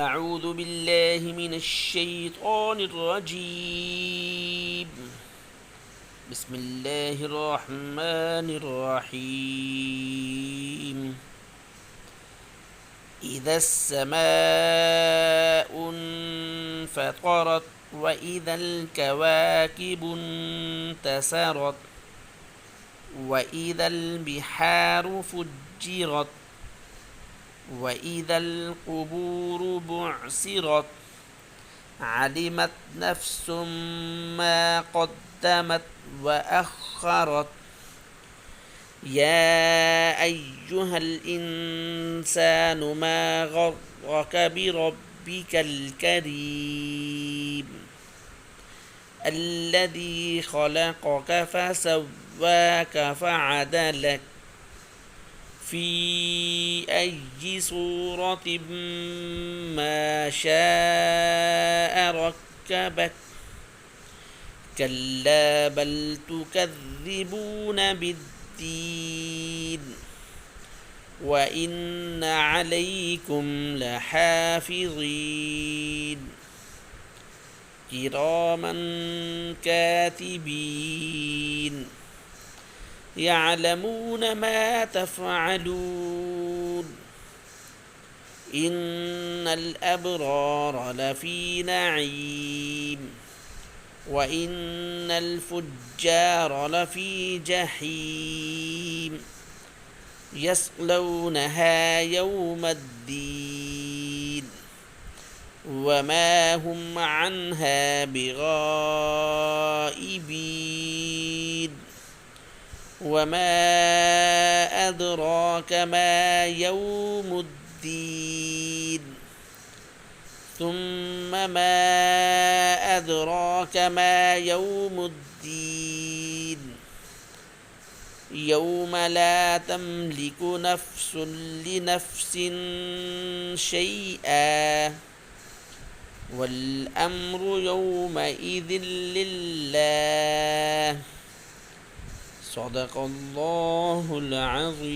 أعوذ بالله من الشيطان الرجيم. بسم الله الرحمن الرحيم. إذا السماء انفطرت وإذا الكواكب انتثرت وإذا البحار فجرت وإذا القبور بعثرت علمت نفس ما قدمت وأخرت. يا أيها الإنسان ما غرك بربك الكريم الذي خلقك فسواك فعدلك في أي صورة ما شاء ركبك. كلا بل تكذبون بالدين وإن عليكم لحافظين كراما كاتبين يعلمون ما تفعلون. إن الأبرار لفي نعيم وإن الفجار لفي جحيم يصلونها يوم الدين وما هم عنها بغائبين. وما أدراك ما يوم الدين ثم ما أدراك ما يوم الدين يوم لا تملك نفس لنفس شيئا والأمر يومئذ لله. صدق الله العظيم.